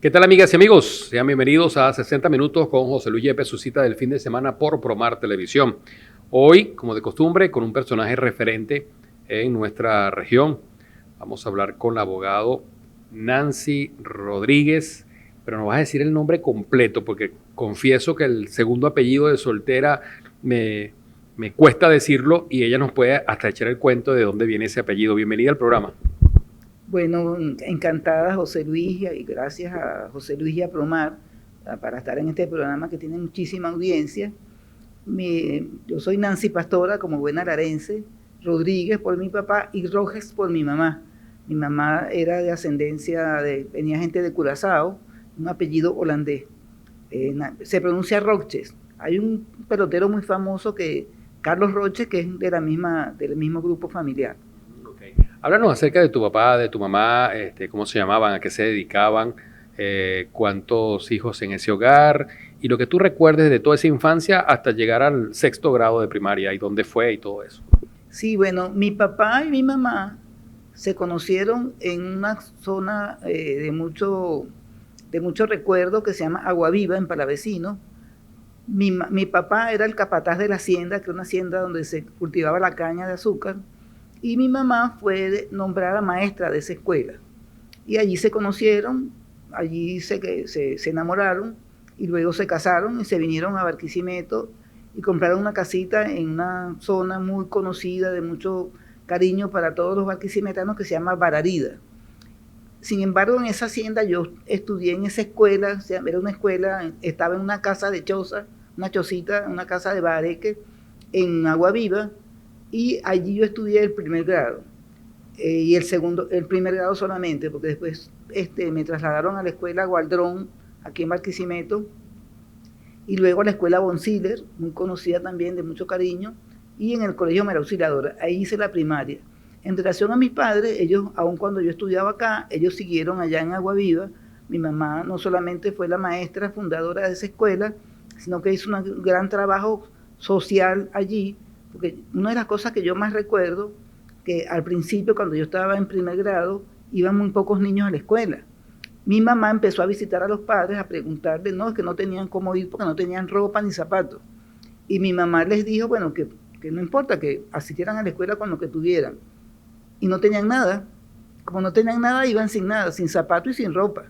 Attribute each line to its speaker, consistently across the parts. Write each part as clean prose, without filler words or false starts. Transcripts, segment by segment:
Speaker 1: ¿Qué tal, amigas y amigos? Sean bienvenidos a 60 Minutos con José Luis Yepes, su cita del fin de semana por Promar Televisión. Hoy, como de costumbre, con un personaje referente en nuestra región. Vamos a hablar con la abogado Nancy Rodríguez, pero nos vas a decir el nombre completo, porque confieso que el segundo apellido de soltera me cuesta decirlo y ella nos puede hasta echar el cuento de dónde viene ese apellido. Bienvenida al programa.
Speaker 2: Bueno, encantada José Luis y gracias a José Luis y a Promar para estar en este programa que tiene muchísima audiencia. Yo soy Nancy Pastora, como buena larense, Rodríguez por mi papá y Rojas por mi mamá. Mi mamá era de ascendencia, venía gente de Curazao, un apellido holandés. Se pronuncia Roches. Hay un pelotero muy famoso Carlos Roches, que es del mismo grupo familiar.
Speaker 1: Okay. Háblanos acerca de tu papá, de tu mamá, cómo se llamaban, a qué se dedicaban, cuántos hijos en ese hogar y lo que tú recuerdes de toda esa infancia hasta llegar al sexto grado de primaria y dónde fue y todo eso.
Speaker 2: Sí, bueno, mi papá y mi mamá se conocieron en una zona de mucho recuerdo que se llama Agua Viva, en Palavecino. Mi papá era el capataz de la hacienda, que era una hacienda donde se cultivaba la caña de azúcar, y mi mamá fue nombrada maestra de esa escuela. Y allí se conocieron, allí se enamoraron, y luego se casaron y se vinieron a Barquisimeto y compraron una casita en una zona muy conocida, de mucho cariño para todos los barquisimetanos, que se llama Bararida. Sin embargo, en esa hacienda yo estudié en esa escuela, era una escuela, estaba en una casa de choza, una chocita, una casa de bareque, en Agua Viva, y allí yo estudié el primer grado, y el primer grado solamente, porque después me trasladaron a la escuela Gualdrón, aquí en Barquisimeto, y luego a la escuela Bonsiller, muy conocida también, de mucho cariño, y en el colegio María Auxiliadora, ahí hice la primaria. En relación a mis padres, ellos, aun cuando yo estudiaba acá, ellos siguieron allá en Agua Viva. Mi mamá no solamente fue la maestra fundadora de esa escuela, sino que hizo un gran trabajo social allí, porque una de las cosas que yo más recuerdo, que al principio, cuando yo estaba en primer grado, iban muy pocos niños a la escuela. Mi mamá empezó a visitar a los padres, a preguntarles, no, es que no tenían cómo ir porque no tenían ropa ni zapatos. Y mi mamá les dijo, bueno, que no importa, que asistieran a la escuela con lo que tuvieran. Y no tenían nada. Como no tenían nada, iban sin nada, sin zapatos y sin ropa.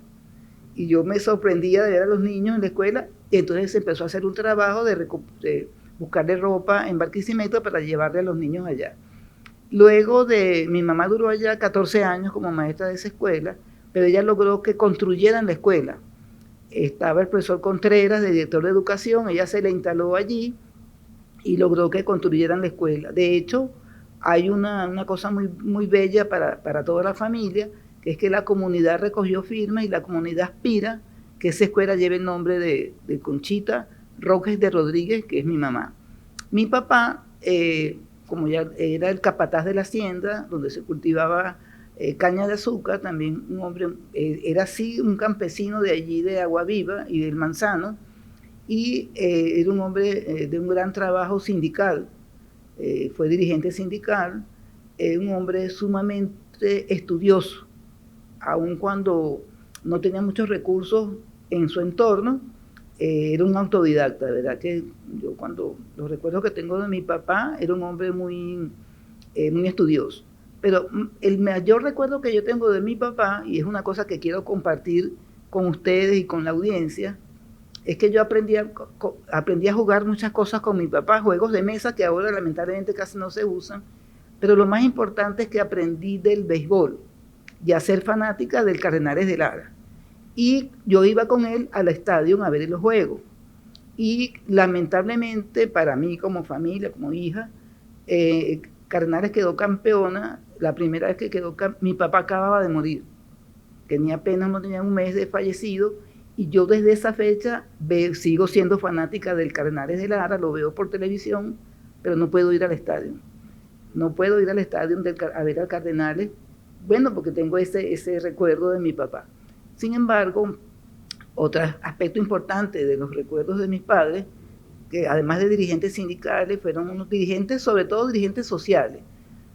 Speaker 2: Y yo me sorprendía de ver a los niños en la escuela, y entonces se empezó a hacer un trabajo de buscarle ropa en Barquisimeto para llevarle a los niños allá. Luego mi mamá duró allá 14 años como maestra de esa escuela, pero ella logró que construyeran la escuela. Estaba el profesor Contreras, de director de educación, ella se le instaló allí y logró que construyeran la escuela. De hecho, hay una cosa muy, muy bella para toda la familia, que es que la comunidad recogió firmas y la comunidad aspira que esa escuela lleve el nombre de Conchita Roques de Rodríguez, que es mi mamá. Mi papá, como ya era el capataz de la hacienda, donde se cultivaba caña de azúcar, también un hombre, era así un campesino de allí, de Agua Viva y del Manzano, y era un hombre de un gran trabajo sindical, fue dirigente sindical, un hombre sumamente estudioso, aun cuando no tenía muchos recursos en su entorno, era un autodidacta, de verdad que yo cuando los recuerdos que tengo de mi papá, era un hombre muy estudioso. Pero el mayor recuerdo que yo tengo de mi papá, y es una cosa que quiero compartir con ustedes y con la audiencia, es que yo aprendí a jugar muchas cosas con mi papá, juegos de mesa que ahora lamentablemente casi no se usan, pero lo más importante es que aprendí del béisbol y a ser fanática del Cardenales de Lara. Y yo iba con él al estadio a ver los juegos. Y lamentablemente para mí como familia, como hija, Cardenales quedó campeona. La primera vez que mi papá acababa de morir. Tenía apenas, no tenía un mes de fallecido, y yo desde esa fecha sigo siendo fanática del Cardenales de Lara, lo veo por televisión, pero no puedo ir al estadio. No puedo ir al estadio a ver al Cardenales, bueno, porque tengo ese recuerdo de mi papá. Sin embargo, otro aspecto importante de los recuerdos de mis padres, que además de dirigentes sindicales, fueron unos dirigentes, sobre todo dirigentes sociales.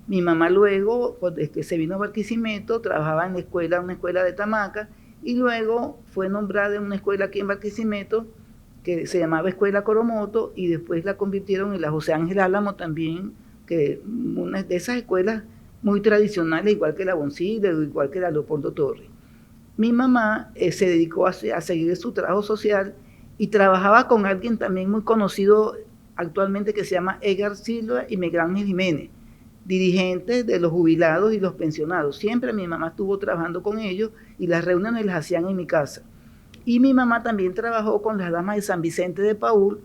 Speaker 2: Mi mamá luego, cuando se vino a Barquisimeto, trabajaba en una escuela de Tamaca, y luego fue nombrada en una escuela aquí en Barquisimeto que se llamaba Escuela Coromoto, y después la convirtieron en la José Ángel Álamo también, que una de esas escuelas muy tradicionales, igual que la Boncilla, igual que la Leopoldo Torres. Mi mamá se dedicó a seguir su trabajo social y trabajaba con alguien también muy conocido actualmente que se llama Edgar Silva y Miguel Ángel Jiménez, dirigentes de los jubilados y los pensionados. Siempre mi mamá estuvo trabajando con ellos y las reuniones las hacían en mi casa. Y mi mamá también trabajó con las damas de San Vicente de Paúl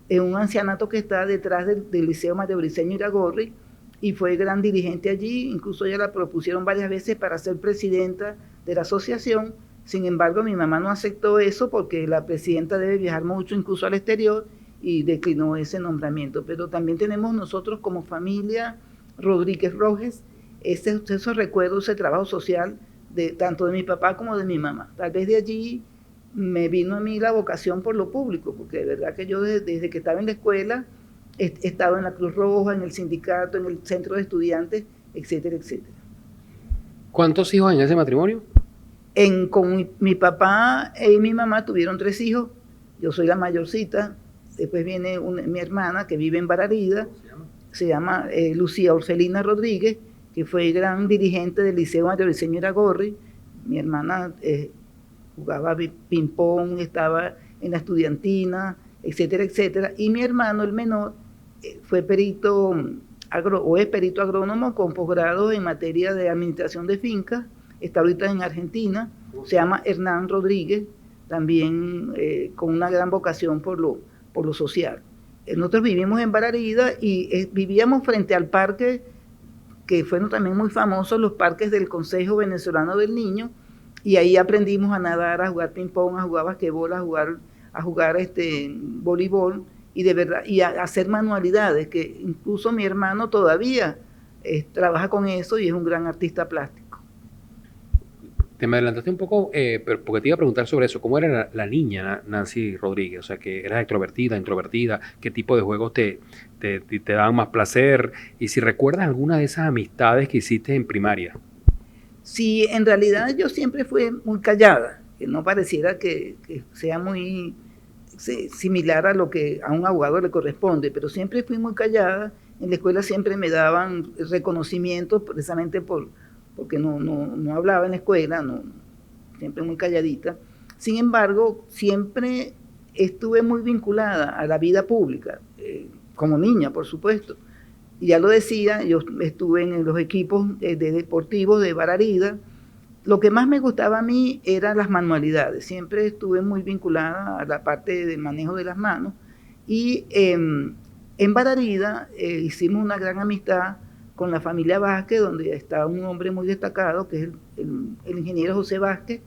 Speaker 2: en un ancianato que está detrás del Liceo María Briceño Iragorri, y fue gran dirigente allí. Incluso ella la propusieron varias veces para ser presidenta de la asociación. Sin embargo, mi mamá no aceptó eso porque la presidenta debe viajar mucho, incluso al exterior, y declinó ese nombramiento. Pero también tenemos nosotros como familia Rodríguez Rojes esos recuerdos, ese trabajo social tanto de mi papá como de mi mamá. Tal vez de allí me vino a mí la vocación por lo público, porque de verdad que yo desde que estaba en la escuela he estado en la Cruz Roja, en el sindicato, en el centro de estudiantes, etcétera, etcétera.
Speaker 1: ¿Cuántos hijos en ese matrimonio?
Speaker 2: Con mi papá y mi mamá tuvieron 3 hijos. Yo soy la mayorcita. Después viene mi hermana que vive en Bararida. Se llama Lucía Orfelina Rodríguez, que fue gran dirigente del Liceo María Briceño Iragorri. Mi hermana jugaba ping-pong, estaba en la estudiantina, etcétera, etcétera. Y mi hermano, el menor, fue perito es perito agrónomo con posgrado en materia de administración de fincas. Está ahorita en Argentina. Se llama Hernán Rodríguez, también con una gran vocación por lo social. Nosotros vivimos en Bararida y vivíamos frente al parque, que fueron también muy famosos los parques del Consejo Venezolano del Niño, y ahí aprendimos a nadar, a jugar ping-pong, a jugar basquetbol, a jugar voleibol, y de verdad, y a hacer manualidades, que incluso mi hermano todavía trabaja con eso y es un gran artista plástico.
Speaker 1: Te me adelantaste un poco, pero porque te iba a preguntar sobre eso. ¿Cómo era la niña Nancy Rodríguez? O sea, que eras extrovertida, introvertida, ¿qué tipo de juegos te daban más placer? Y si recuerdas alguna de esas amistades que hiciste en primaria.
Speaker 2: Sí, en realidad yo siempre fui muy callada, que no pareciera que sea muy similar a lo que a un abogado le corresponde, pero siempre fui muy callada. En la escuela siempre me daban reconocimientos precisamente porque no hablaba en la escuela, siempre muy calladita. Sin embargo, siempre estuve muy vinculada a la vida pública, como niña, por supuesto. Y ya lo decía, yo estuve en los equipos de deportivos de Bararida. Lo que más me gustaba a mí eran las manualidades. Siempre estuve muy vinculada a la parte de manejo de las manos. Y en Bararida hicimos una gran amistad con la familia Vázquez, donde está un hombre muy destacado, que es el ingeniero José Vázquez,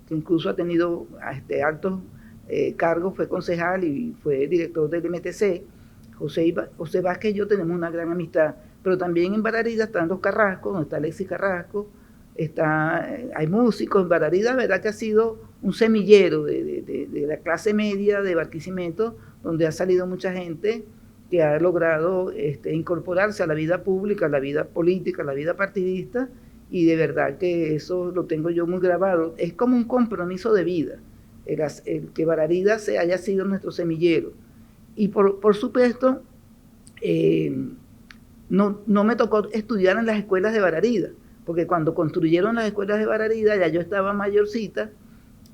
Speaker 2: que incluso ha tenido altos cargos, fue concejal y fue director del MTC. José Vázquez y yo tenemos una gran amistad, pero también en Bararida están los Carrasco, donde está Alexis Carrasco, hay músicos. En Bararida, verdad que ha sido un semillero de la clase media de Barquisimeto, donde ha salido mucha gente que ha logrado incorporarse a la vida pública, a la vida política, a la vida partidista, y de verdad que eso lo tengo yo muy grabado. Es como un compromiso de vida, el que Bararida haya sido nuestro semillero. Y por supuesto, no me tocó estudiar en las escuelas de Bararida, porque cuando construyeron las escuelas de Bararida ya yo estaba mayorcita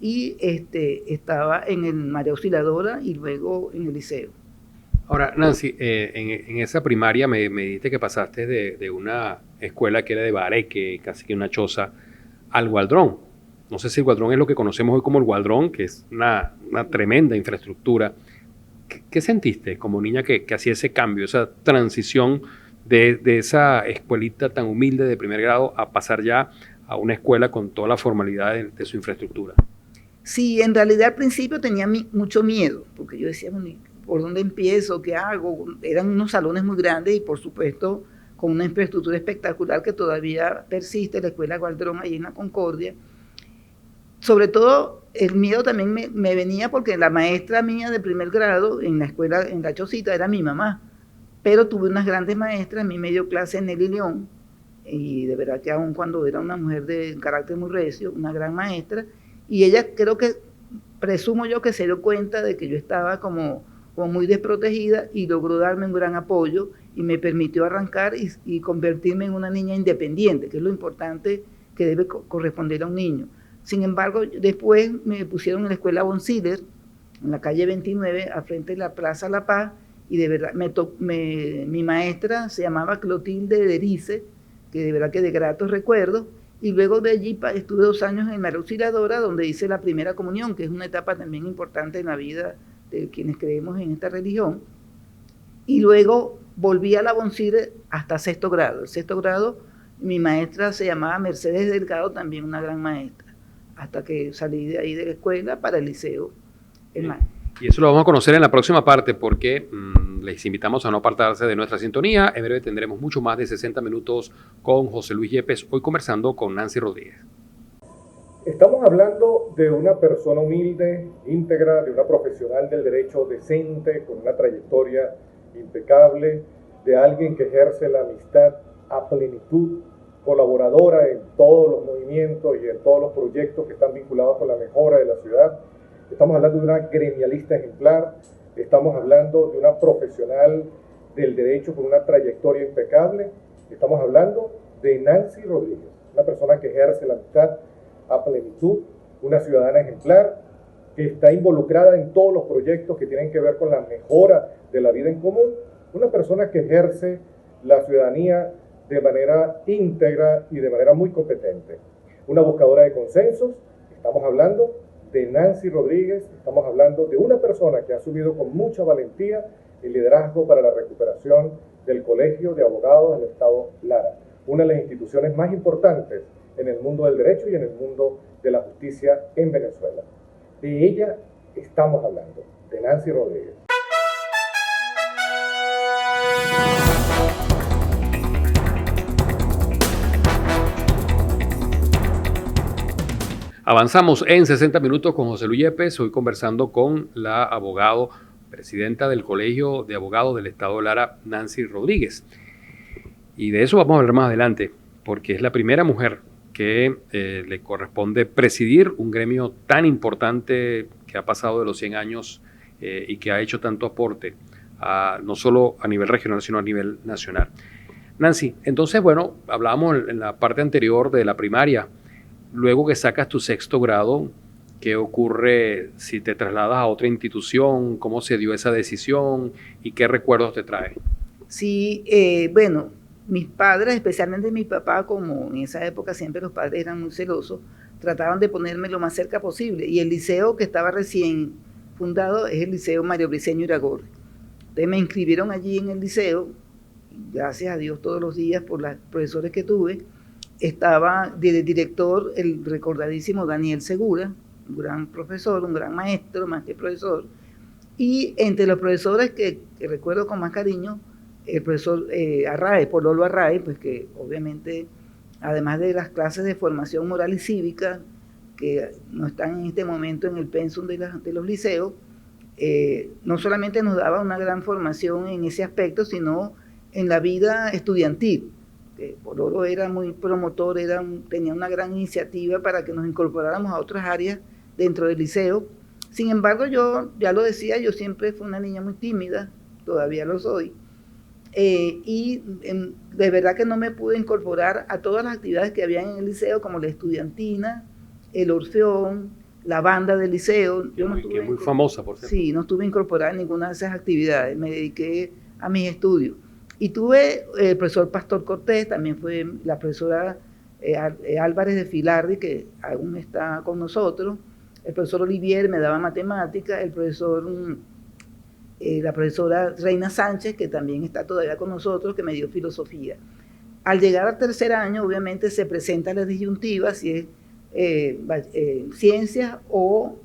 Speaker 2: y estaba en el María Auxiliadora y luego en el liceo.
Speaker 1: Ahora, Nancy, en esa primaria me dijiste que pasaste de una escuela que era de Bareque, casi que una choza, al Gualdrón. No sé si el Gualdrón es lo que conocemos hoy como el Gualdrón, que es una tremenda infraestructura. ¿Qué sentiste como niña que hacía ese cambio, esa transición de esa escuelita tan humilde de primer grado a pasar ya a una escuela con toda la formalidad de su infraestructura?
Speaker 2: Sí, en realidad al principio tenía mucho miedo, porque yo decía, ¿por dónde empiezo? ¿Qué hago? Eran unos salones muy grandes y por supuesto con una infraestructura espectacular que todavía persiste, la Escuela Gualdrón allí en la Concordia. Sobre todo el miedo también me venía porque la maestra mía de primer grado en la escuela, en la Chocita, era mi mamá. Pero tuve unas grandes maestras, mi medio clase Nelly León, y de verdad que aun cuando era una mujer de carácter muy recio, una gran maestra, Y ella creo que, presumo yo que se dio cuenta de que yo estaba como muy desprotegida y logró darme un gran apoyo y me permitió arrancar y convertirme en una niña independiente, que es lo importante que debe corresponder a un niño. Sin embargo, después me pusieron en la escuela Bonsider, en la calle 29, al frente de la Plaza La Paz, y de verdad, mi maestra se llamaba Clotilde Derice, que de verdad que de gratos recuerdos, y luego de allí estuve 2 años en María Auxiliadora, donde hice la primera comunión, que es una etapa también importante en la vida de quienes creemos en esta religión, y luego volví a la Bonsider hasta 6º grado. El 6º grado, mi maestra se llamaba Mercedes Delgado, también una gran maestra, hasta que salí de ahí de la escuela para el liceo.
Speaker 1: Y eso lo vamos a conocer en la próxima parte porque les invitamos a no apartarse de nuestra sintonía. En breve tendremos mucho más de 60 minutos con José Luis Yepes, hoy conversando con Nancy Rodríguez.
Speaker 3: Estamos hablando de una persona humilde, íntegra, de una profesional del derecho decente, con una trayectoria impecable, de alguien que ejerce la amistad a plenitud, colaboradora en todos los movimientos y en todos los proyectos que están vinculados con la mejora de la ciudad. Estamos hablando de una gremialista ejemplar, estamos hablando de una profesional del derecho con una trayectoria impecable, estamos hablando de Nancy Rodríguez, una persona que ejerce la amistad a plenitud, una ciudadana ejemplar que está involucrada en todos los proyectos que tienen que ver con la mejora de la vida en común, una persona que ejerce la ciudadanía de manera íntegra y de manera muy competente, una buscadora de consensos. Estamos hablando de Nancy Rodríguez, estamos hablando de una persona que ha asumido con mucha valentía el liderazgo para la recuperación del Colegio de Abogados del Estado Lara, una de las instituciones más importantes en el mundo del derecho y en el mundo de la justicia en Venezuela. De ella estamos hablando, de Nancy Rodríguez.
Speaker 1: Avanzamos en 60 minutos con José Luis Yepes, hoy conversando con la abogado, presidenta del Colegio de Abogados del Estado Lara, Nancy Rodríguez. Y de eso vamos a hablar más adelante, porque es la primera mujer que le corresponde presidir un gremio tan importante que ha pasado de los 100 años y que ha hecho tanto aporte, no solo a nivel regional, sino a nivel nacional. Nancy, entonces, bueno, hablábamos en la parte anterior de la primaria. Luego que sacas tu 6º grado, ¿qué ocurre si te trasladas a otra institución? ¿Cómo se dio esa decisión? ¿Y qué recuerdos te trae?
Speaker 2: Sí, bueno, mis padres, especialmente mi papá, como en esa época siempre los padres eran muy celosos, trataban de ponerme lo más cerca posible. Y el liceo que estaba recién fundado es el Liceo Mario Briceño Iragorri. Entonces me inscribieron allí en el liceo, gracias a Dios todos los días por los profesores que tuve. Estaba de director el recordadísimo Daniel Segura, un gran profesor, un gran maestro, más que profesor. Y entre los profesores que recuerdo con más cariño, el profesor Arraez, Pololo Arraez, pues que obviamente, además de las clases de formación moral y cívica, que no están en este momento en el pensum de los liceos, no solamente nos daba una gran formación en ese aspecto, sino en la vida estudiantil. Pololo era muy promotor, tenía una gran iniciativa para que nos incorporáramos a otras áreas dentro del liceo. Sin embargo, yo, ya lo decía, yo siempre fui una niña muy tímida, todavía lo soy, de verdad que no me pude incorporar a todas las actividades que había en el liceo, como la estudiantina, el orfeón, la banda del liceo.
Speaker 1: Yo no estuve muy famosa, por cierto.
Speaker 2: Sí, no estuve incorporada en ninguna de esas actividades, me dediqué a mis estudios. Y tuve el profesor Pastor Cortés, también fue la profesora Álvarez de Filardi, que aún está con nosotros, el profesor Olivier me daba matemática, la profesora Reina Sánchez, que también está todavía con nosotros, que me dio filosofía. Al llegar al 3er año, obviamente se presentan las disyuntivas, si es ciencias o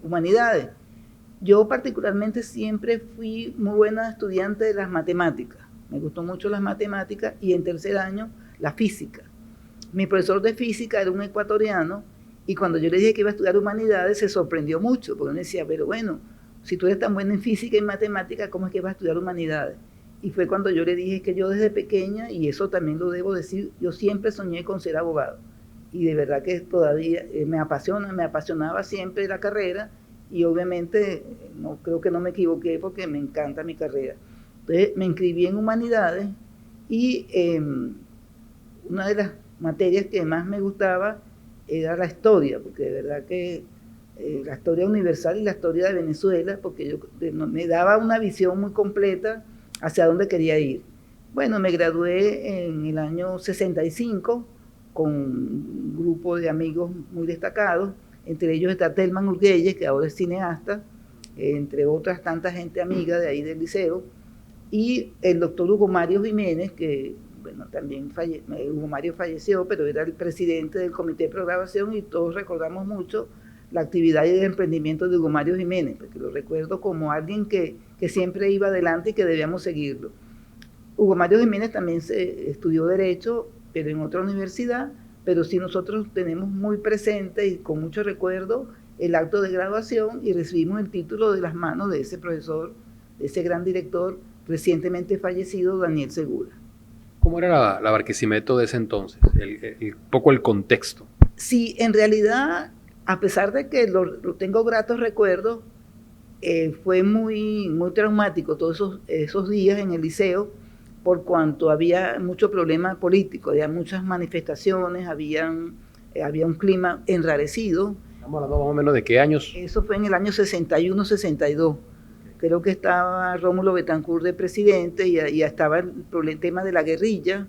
Speaker 2: humanidades. Yo particularmente siempre fui muy buena estudiante de las matemáticas. Me gustó mucho las matemáticas y en 3er año la física. Mi profesor de física era un ecuatoriano y cuando yo le dije que iba a estudiar humanidades se sorprendió mucho porque me decía, pero bueno, si tú eres tan buena en física y matemáticas, ¿cómo es que vas a estudiar humanidades? Y fue cuando yo le dije que yo desde pequeña, y eso también lo debo decir, yo siempre soñé con ser abogado. y de verdad que todavía me apasionaba siempre la carrera, y obviamente creo que no me equivoqué porque me encanta mi carrera. Entonces me inscribí en Humanidades y una de las materias que más me gustaba era la historia, porque de verdad que la historia universal y la historia de Venezuela, porque me daba una visión muy completa hacia dónde quería ir. Bueno, me gradué en el año 65 con un grupo de amigos muy destacados, entre ellos está Telman Urguelles, que ahora es cineasta, entre otras tanta gente amiga de ahí del liceo, y el doctor Hugo Mario Jiménez, que bueno, también Hugo Mario falleció, pero era el presidente del comité de programación, y todos recordamos mucho la actividad y el emprendimiento de Hugo Mario Jiménez, porque lo recuerdo como alguien que siempre iba adelante y que debíamos seguirlo. Hugo Mario Jiménez también estudió Derecho, pero en otra universidad, pero sí nosotros tenemos muy presente y con mucho recuerdo el acto de graduación, y recibimos el título de las manos de ese profesor, de ese gran director recientemente fallecido, Daniel Segura.
Speaker 1: ¿Cómo era la Barquisimeto de ese entonces? Poco el contexto.
Speaker 2: Sí, en realidad, a pesar de que lo tengo gratos recuerdos, fue muy, muy traumático todos esos días en el liceo, por cuanto había mucho problema político, había muchas manifestaciones, había un clima enrarecido.
Speaker 1: Estamos hablando más o menos de qué años.
Speaker 2: Eso fue en el año 61-62. Creo que estaba Rómulo Betancourt de presidente, y ya estaba el tema de la guerrilla,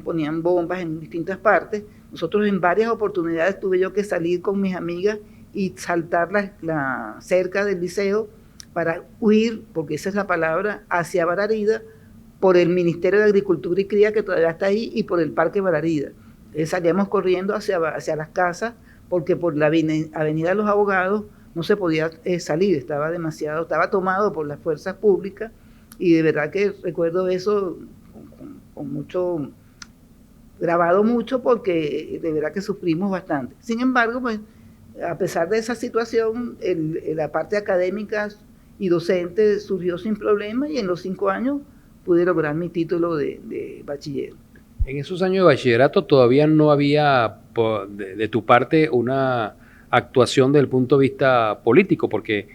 Speaker 2: ponían bombas en distintas partes. Nosotros en varias oportunidades tuve yo que salir con mis amigas y saltar la cerca del liceo para huir, porque esa es la palabra, hacia Bararida, por el Ministerio de Agricultura y Cría, que todavía está ahí, y por el Parque Bararida. Salíamos corriendo hacia las casas, porque por la Avenida de los Abogados no se podía salir, estaba tomado por las fuerzas públicas, y de verdad que recuerdo eso con mucho, grabado mucho, porque de verdad que sufrimos bastante. Sin embargo, pues, a pesar de esa situación, la parte académica y docente surgió sin problema, y en los 5 años pude lograr mi título de bachiller.
Speaker 1: En esos años de bachillerato todavía no había de tu parte una actuación desde el punto de vista político, porque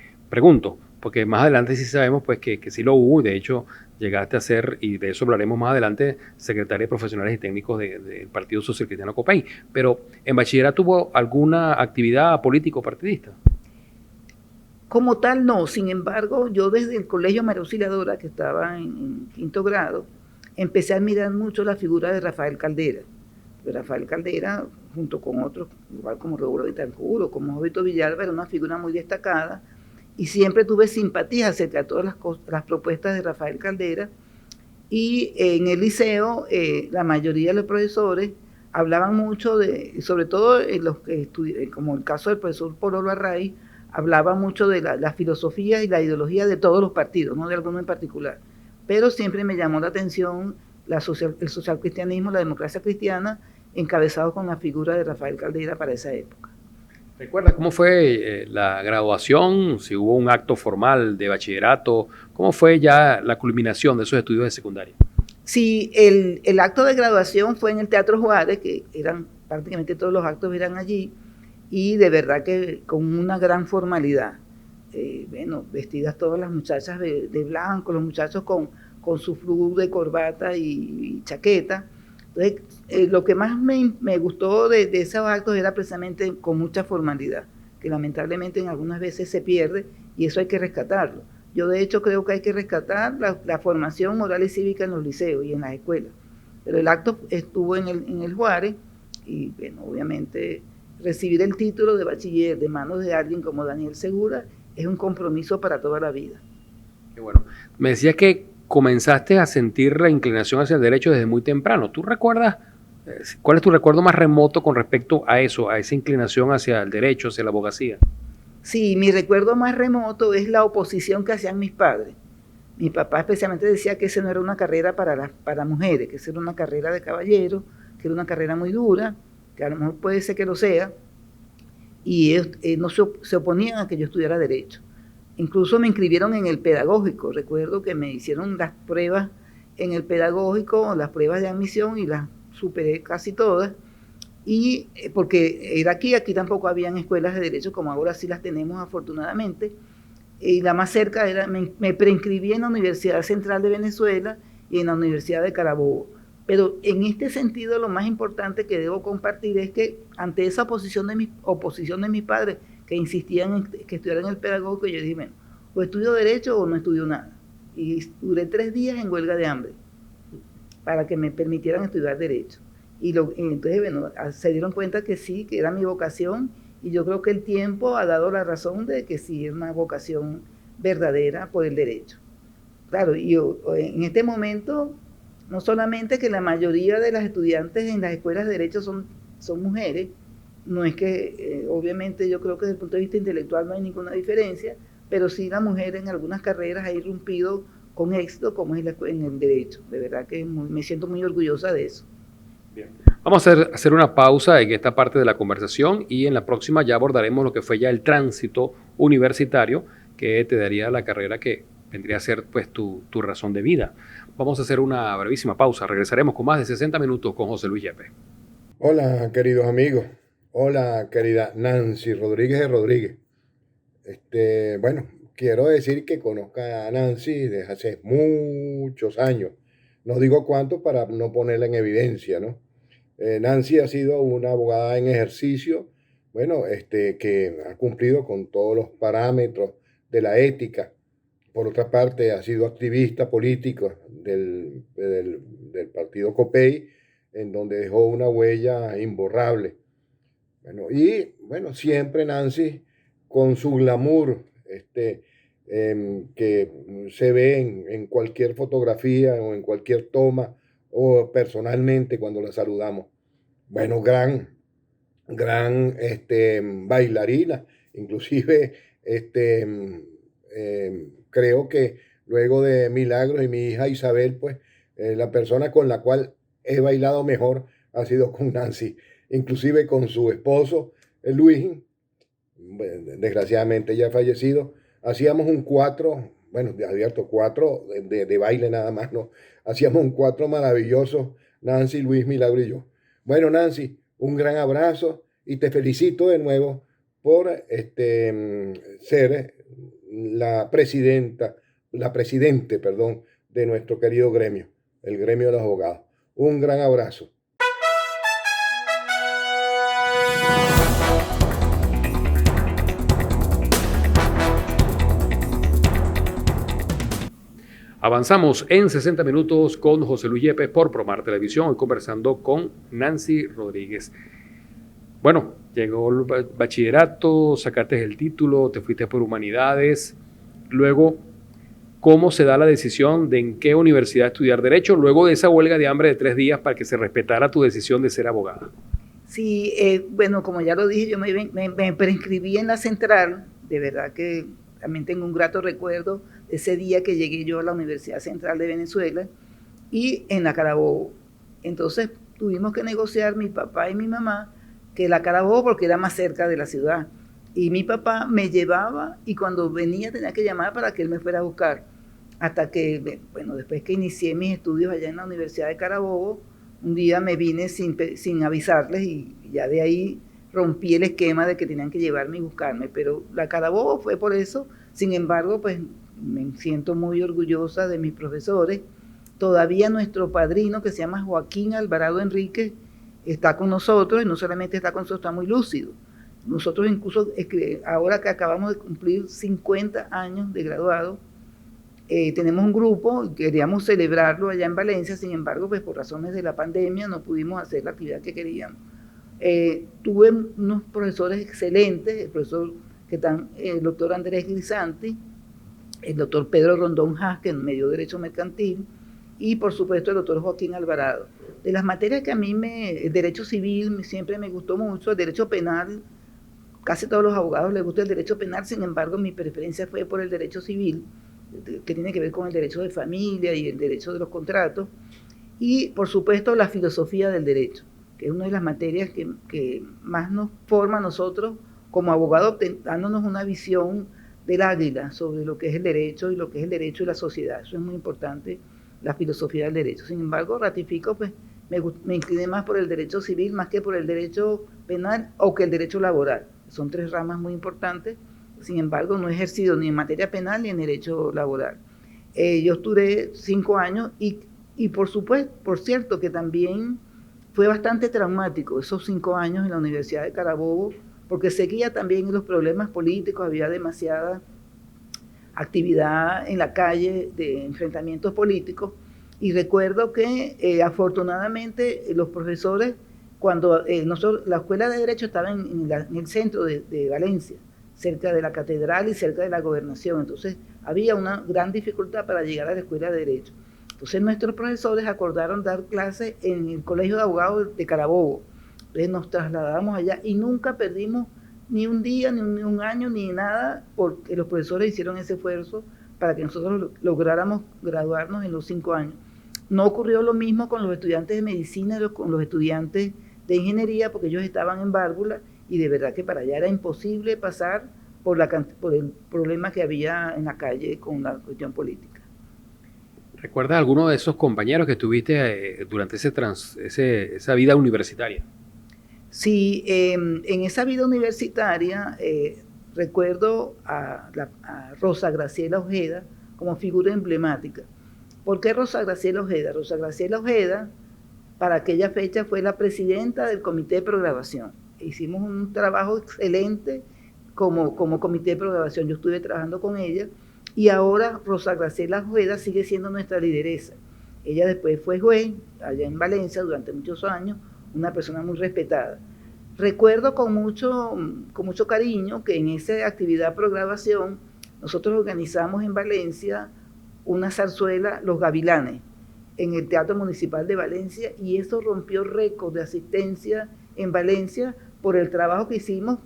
Speaker 1: más adelante sí sabemos pues que sí lo hubo, y de hecho llegaste a ser, y de eso hablaremos más adelante, secretaria de profesionales y técnicos del Partido Social Cristiano Copey. Pero ¿en bachillerato hubo alguna actividad político-partidista?
Speaker 2: Como tal, no. Sin embargo, yo desde el Colegio María Auxiliadora, que estaba en 5º grado, empecé a admirar mucho la figura de Rafael Caldera. Rafael Caldera, junto con otros, igual como Rómulo Betancourt o como Jovito Villalba, era una figura muy destacada, y siempre tuve simpatía acerca de todas las propuestas de Rafael Caldera. Y en el liceo, la mayoría de los profesores hablaban mucho sobre todo los que estudian, como el caso del profesor Pololo Arraiz, hablaba mucho de la filosofía y la ideología de todos los partidos, no de alguno en particular. Pero siempre me llamó la atención el socialcristianismo, la democracia cristiana, encabezados con la figura de Rafael Caldera para esa época.
Speaker 1: ¿Recuerdas cómo fue la graduación? Si hubo un acto formal de bachillerato, ¿cómo fue ya la culminación de esos estudios de secundaria?
Speaker 2: Sí, el acto de graduación fue en el Teatro Juárez, que prácticamente todos los actos eran allí, y de verdad que con una gran formalidad. Vestidas todas las muchachas de blanco, los muchachos con su flu de corbata y chaqueta. Entonces, lo que más me gustó de esos actos era precisamente con mucha formalidad, que lamentablemente en algunas veces se pierde, y eso hay que rescatarlo. Yo de hecho creo que hay que rescatar la formación moral y cívica en los liceos y en las escuelas. Pero el acto estuvo en el Juárez, y bueno, obviamente recibir el título de bachiller de manos de alguien como Daniel Segura es un compromiso para toda la vida.
Speaker 1: Qué bueno. Me decías que comenzaste a sentir la inclinación hacia el derecho desde muy temprano. ¿Tú recuerdas cuál es tu recuerdo más remoto con respecto a eso, a esa inclinación hacia el derecho, hacia la abogacía?
Speaker 2: Sí, mi recuerdo más remoto es la oposición que hacían mis padres. Mi papá especialmente decía que esa no era una carrera para mujeres, que esa era una carrera de caballeros, que era una carrera muy dura, que a lo mejor puede ser que lo sea, y ellos no se oponían a que yo estudiara Derecho. Incluso me inscribieron en el pedagógico. Recuerdo que me hicieron las pruebas en el pedagógico, las pruebas de admisión, y las superé casi todas, Y porque era aquí tampoco habían escuelas de derecho como ahora sí las tenemos afortunadamente, y la más cerca era, me preinscribí en la Universidad Central de Venezuela y en la Universidad de Carabobo. Pero en este sentido lo más importante que debo compartir es que ante esa oposición de mis padres, que insistían en que estudiara en el pedagógico, yo dije, bueno, o estudio derecho o no estudio nada. Y duré 3 días en huelga de hambre para que me permitieran estudiar derecho. Y entonces, bueno, se dieron cuenta que sí, que era mi vocación, y yo creo que el tiempo ha dado la razón de que sí es una vocación verdadera por el derecho. Claro, y en este momento, no solamente que la mayoría de las estudiantes en las escuelas de derecho son mujeres, no es que, obviamente yo creo que desde el punto de vista intelectual no hay ninguna diferencia, pero sí la mujer en algunas carreras ha irrumpido con éxito, como es en el derecho. De verdad que me siento muy orgullosa de eso.
Speaker 1: Bien. Vamos a hacer una pausa en esta parte de la conversación y en la próxima ya abordaremos lo que fue ya el tránsito universitario que te daría la carrera que vendría a ser pues tu razón de vida. Vamos a hacer una brevísima pausa. Regresaremos con más de 60 minutos con José Luis Yepes.
Speaker 4: Hola, queridos amigos. Hola, querida Nancy Rodríguez de Rodríguez. Bueno, quiero decir que conozco a Nancy desde hace muchos años. No digo cuánto para no ponerla en evidencia, ¿no? Nancy ha sido una abogada en ejercicio, bueno, que ha cumplido con todos los parámetros de la ética. Por otra parte, ha sido activista político del partido COPEI, en donde dejó una huella imborrable. Bueno, siempre Nancy con su glamour, que se ve en cualquier fotografía o en cualquier toma o personalmente cuando la saludamos. Bueno, gran bailarina, inclusive creo que luego de Milagros y mi hija Isabel, pues la persona con la cual he bailado mejor ha sido con Nancy, inclusive con su esposo Luis, desgraciadamente ya fallecido. Hacíamos un 4, bueno, abierto 4 de baile nada más, ¿no? Hacíamos un 4 maravilloso, Nancy, Luis, Milagro y yo. Bueno, Nancy, un gran abrazo y te felicito de nuevo por ser la presidente, perdón, de nuestro querido gremio, el gremio de los abogados. Un gran abrazo.
Speaker 1: Avanzamos en 60 minutos con José Luis Yepes por Promar Televisión, hoy conversando con Nancy Rodríguez. Bueno, llegó el bachillerato, sacaste el título, te fuiste por humanidades. Luego, ¿cómo se da la decisión de en qué universidad estudiar derecho luego de esa huelga de hambre de 3 días para que se respetara tu decisión de ser abogada?
Speaker 2: Sí, bueno, como ya lo dije, yo me preinscribí en la central. De verdad que también tengo un grato recuerdo de ese día que llegué yo a la Universidad Central de Venezuela y en la Carabobo. Entonces tuvimos que negociar mi papá y mi mamá que la Carabobo porque era más cerca de la ciudad. Y mi papá me llevaba y cuando venía tenía que llamar para que él me fuera a buscar. Hasta que, bueno, después que inicié mis estudios allá en la Universidad de Carabobo, un día me vine sin avisarles y ya de ahí rompí el esquema de que tenían que llevarme y buscarme. Pero la Carabobo fue por eso. Sin embargo, pues me siento muy orgullosa de mis profesores. Todavía nuestro padrino, que se llama Joaquín Alvarado Enríquez, está con nosotros y no solamente está con nosotros, está muy lúcido. Nosotros incluso, ahora que acabamos de cumplir 50 años de graduado, tenemos un grupo, queríamos celebrarlo allá en Valencia, sin embargo, pues por razones de la pandemia no pudimos hacer la actividad que queríamos. Tuve unos profesores excelentes, el doctor Andrés Grisanti, el doctor Pedro Rondón Haas, que me dio Derecho Mercantil, y por supuesto el doctor Joaquín Alvarado. De las materias que a mí el Derecho Civil siempre me gustó mucho, el Derecho Penal, casi todos los abogados les gusta el Derecho Penal, sin embargo mi preferencia fue por el Derecho Civil, que tiene que ver con el derecho de familia y el derecho de los contratos, y por supuesto la filosofía del derecho, que es una de las materias que más nos forma a nosotros como abogados, dándonos una visión del águila sobre lo que es el derecho y lo que es el derecho y la sociedad. Eso es muy importante, la filosofía del derecho. Sin embargo, ratifico pues me incliné más por el derecho civil más que por el derecho penal o que el derecho laboral. Son tres ramas muy importantes. Sin embargo, no he ejercido ni en materia penal ni en derecho laboral. Yo estudié 5 años y por supuesto, por cierto, que también fue bastante traumático esos 5 años en la Universidad de Carabobo, porque seguía también los problemas políticos, había demasiada actividad en la calle de enfrentamientos políticos. Y recuerdo que afortunadamente los profesores, cuando la Escuela de Derecho estaba en el centro de Valencia, cerca de la catedral y cerca de la gobernación, entonces había una gran dificultad para llegar a la Escuela de Derecho. Entonces nuestros profesores acordaron dar clases en el Colegio de Abogados de Carabobo. Entonces nos trasladamos allá y nunca perdimos ni un día, ni un año, ni nada, porque los profesores hicieron ese esfuerzo para que nosotros lográramos graduarnos en los 5 años. No ocurrió lo mismo con los estudiantes de medicina, con los estudiantes de ingeniería, porque ellos estaban en Bárbula y de verdad que para allá era imposible pasar por el problema que había en la calle con la cuestión política.
Speaker 1: ¿Recuerdas alguno de esos compañeros que tuviste durante esa vida universitaria?
Speaker 2: Sí, en esa vida universitaria recuerdo a Rosa Graciela Ojeda como figura emblemática. ¿Por qué Rosa Graciela Ojeda? Rosa Graciela Ojeda, para aquella fecha, fue la presidenta del comité de programación. Hicimos un trabajo excelente como comité de programación. Yo estuve trabajando con ella y ahora Rosa Graciela Ojeda sigue siendo nuestra lideresa. Ella después fue juez allá en Valencia durante muchos años, una persona muy respetada. Recuerdo con mucho cariño que en esa actividad de programación nosotros organizamos en Valencia una zarzuela, Los Gavilanes, en el Teatro Municipal de Valencia, y eso rompió récord de asistencia en Valencia por el trabajo que hicimos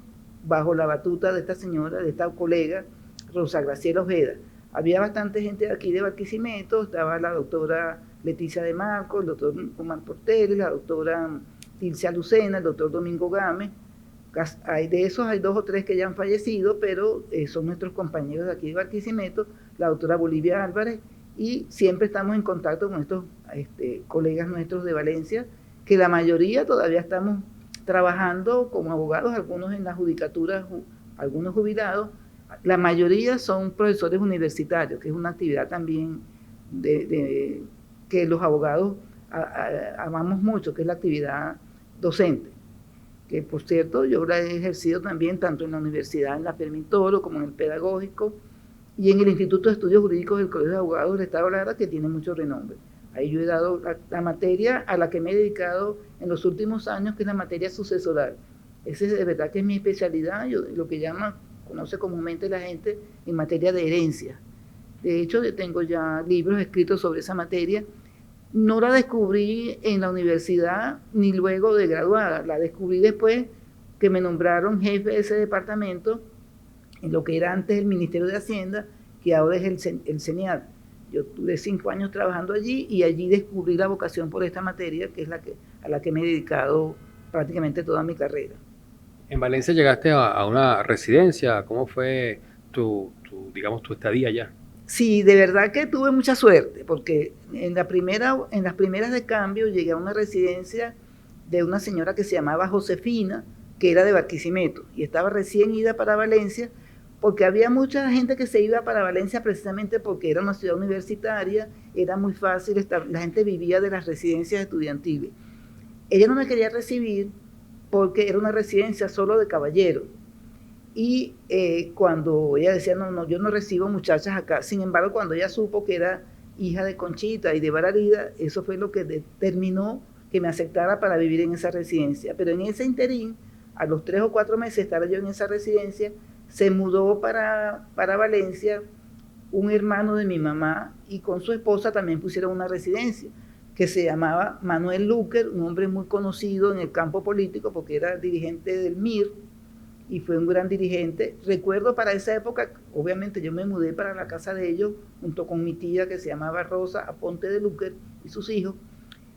Speaker 2: bajo la batuta de esta señora, de esta colega, Rosa Graciela Ojeda. Había bastante gente de aquí de Barquisimeto, estaba la doctora Leticia de Marco, el doctor Omar Porteles, la doctora Tilcia Lucena, el doctor Domingo Gámez. De esos hay 2 o 3 que ya han fallecido, pero son nuestros compañeros de aquí de Barquisimeto, la doctora Bolivia Álvarez, y siempre estamos en contacto con estos colegas nuestros de Valencia, que la mayoría todavía estamos trabajando como abogados, algunos en la judicatura, algunos jubilados, la mayoría son profesores universitarios, que es una actividad también que los abogados amamos mucho, que es la actividad docente, que por cierto yo la he ejercido también tanto en la universidad, en la Fermín Toro, como en el pedagógico, y en el Instituto de Estudios Jurídicos del Colegio de Abogados del Estado Lara, que tiene mucho renombre. Ahí yo he dado la materia a la que me he dedicado en los últimos años, que es la materia sucesoral. Esa es de verdad que es mi especialidad, lo que conoce comúnmente la gente en materia de herencia. De hecho, yo tengo ya libros escritos sobre esa materia. No la descubrí en la universidad ni luego de graduada, la descubrí después que me nombraron jefe de ese departamento en lo que era antes el Ministerio de Hacienda, que ahora es el CENIAT. Yo tuve 5 años trabajando allí y allí descubrí la vocación por esta materia, que es a la que me he dedicado prácticamente toda mi carrera.
Speaker 1: En Valencia llegaste a una residencia. ¿Cómo fue tu estadía allá?
Speaker 2: Sí, de verdad que tuve mucha suerte, porque en las primeras de cambio llegué a una residencia de una señora que se llamaba Josefina, que era de Barquisimeto, y estaba recién ida para Valencia, porque había mucha gente que se iba para Valencia precisamente porque era una ciudad universitaria, era muy fácil la gente vivía de las residencias estudiantiles. Ella no me quería recibir porque era una residencia solo de caballeros. Y cuando ella decía, no, yo no recibo muchachas acá, sin embargo, cuando ella supo que era hija de Conchita y de Bararida, eso fue lo que determinó que me aceptara para vivir en esa residencia. Pero en ese interín, a los 3 o 4 meses de estar yo en esa residencia, se mudó para Valencia un hermano de mi mamá y con su esposa también pusieron una residencia que se llamaba Manuel Luker, un hombre muy conocido en el campo político porque era dirigente del MIR, y fue un gran dirigente. Recuerdo para esa época, obviamente yo me mudé para la casa de ellos, junto con mi tía que se llamaba Rosa Aponte de Luker y sus hijos.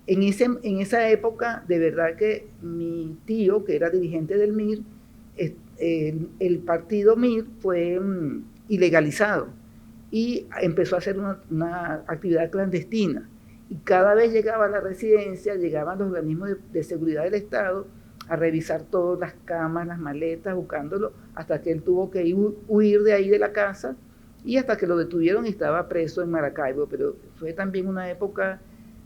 Speaker 2: En esa época, de verdad que mi tío, que era dirigente del MIR, el partido MIR fue ilegalizado y empezó a hacer una actividad clandestina. y cada vez llegaba a la residencia, llegaban los organismos de seguridad del Estado a revisar todas las camas, las maletas, buscándolo, hasta que él tuvo que huir de ahí de la casa y hasta que lo detuvieron y estaba preso en Maracaibo. Pero fue también una época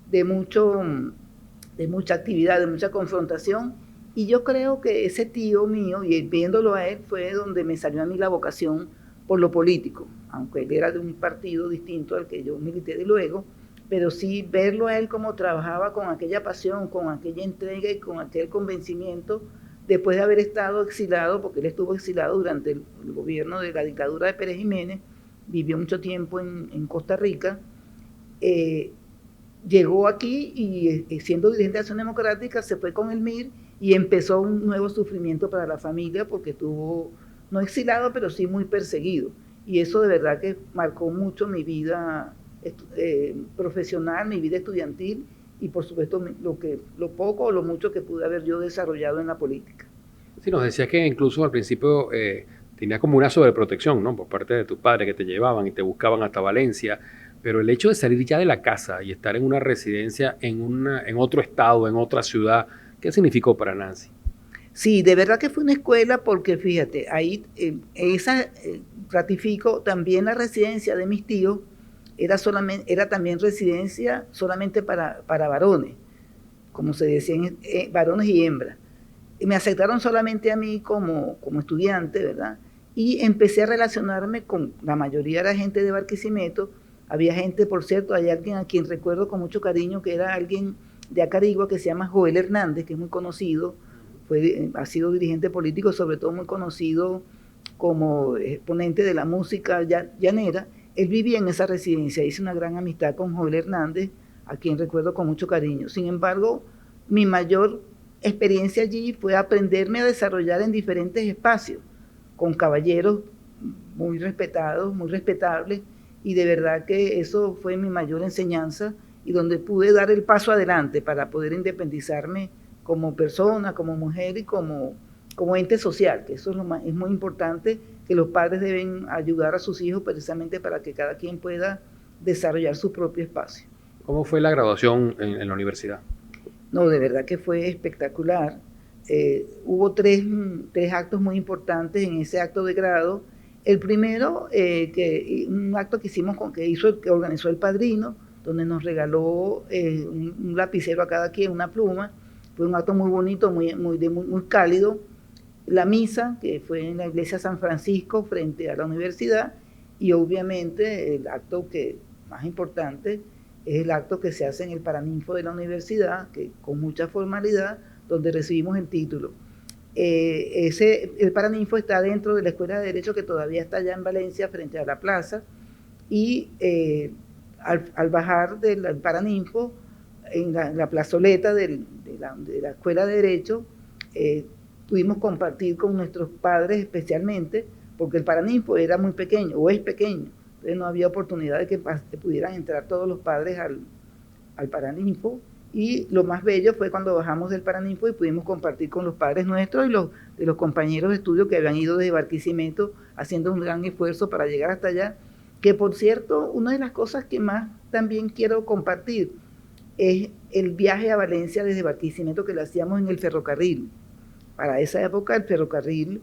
Speaker 2: de mucha actividad, de mucha confrontación, y yo creo que ese tío mío, y viéndolo a él, fue donde me salió a mí la vocación por lo político, aunque él era de un partido distinto al que yo milité de luego, pero sí verlo a él como trabajaba con aquella pasión, con aquella entrega y con aquel convencimiento, después de haber estado exilado, porque él estuvo exilado durante el gobierno de la dictadura de Pérez Jiménez, vivió mucho tiempo en Costa Rica, llegó aquí y siendo dirigente de Acción Democrática se fue con el MIR y empezó un nuevo sufrimiento para la familia porque estuvo, no exilado, pero sí muy perseguido. Y eso de verdad que marcó mucho mi vida profesional, mi vida estudiantil y por supuesto lo poco o lo mucho que pude haber yo desarrollado en la política.
Speaker 1: Sí, nos decías que incluso al principio tenías como una sobreprotección, ¿no? Por parte de tus padres que te llevaban y te buscaban hasta Valencia, pero el hecho de salir ya de la casa y estar en una residencia en otro estado, en otra ciudad, ¿qué significó para Nancy?
Speaker 2: Sí, de verdad que fue una escuela porque fíjate, ahí ratifico también la residencia de mis tíos, era también residencia solamente para varones, como se decían, varones y hembras. Y me aceptaron solamente a mí como estudiante, ¿verdad? Y empecé a relacionarme con la mayoría de la gente de Barquisimeto. Había gente, por cierto, hay alguien a quien recuerdo con mucho cariño, que era alguien de Acarigua, que se llama Joel Hernández, que es muy conocido, ha sido dirigente político, sobre todo muy conocido como exponente de la música llanera. Él vivía en esa residencia, hice una gran amistad con Joel Hernández, a quien recuerdo con mucho cariño. Sin embargo, mi mayor experiencia allí fue aprenderme a desarrollar en diferentes espacios, con caballeros muy respetados, muy respetables, y de verdad que eso fue mi mayor enseñanza y donde pude dar el paso adelante para poder independizarme como persona, como mujer y como ente social, que eso es muy importante, que los padres deben ayudar a sus hijos precisamente para que cada quien pueda desarrollar su propio espacio.
Speaker 1: ¿Cómo fue la graduación en la universidad?
Speaker 2: No, de verdad que fue espectacular. Hubo tres actos muy importantes en ese acto de grado. El primero, un acto que hicimos que organizó el padrino, donde nos regaló un lapicero a cada quien, una pluma. Fue un acto muy bonito, muy cálido. La misa, que fue en la iglesia San Francisco frente a la universidad, y obviamente el acto más importante es el acto que se hace en el Paraninfo de la universidad, que con mucha formalidad, donde recibimos el título. El Paraninfo está dentro de la Escuela de Derecho, que todavía está allá en Valencia, frente a la plaza, y al bajar del Paraninfo, en la plazoleta de la Escuela de Derecho, pudimos compartir con nuestros padres especialmente, porque el Paraninfo era muy pequeño, o es pequeño, entonces no había oportunidad de que pudieran entrar todos los padres al Paraninfo, y lo más bello fue cuando bajamos del Paraninfo y pudimos compartir con los padres nuestros y de los compañeros de estudio que habían ido desde Barquisimeto haciendo un gran esfuerzo para llegar hasta allá, que por cierto, una de las cosas que más también quiero compartir es el viaje a Valencia desde Barquisimeto que lo hacíamos en el ferrocarril. Para esa época el ferrocarril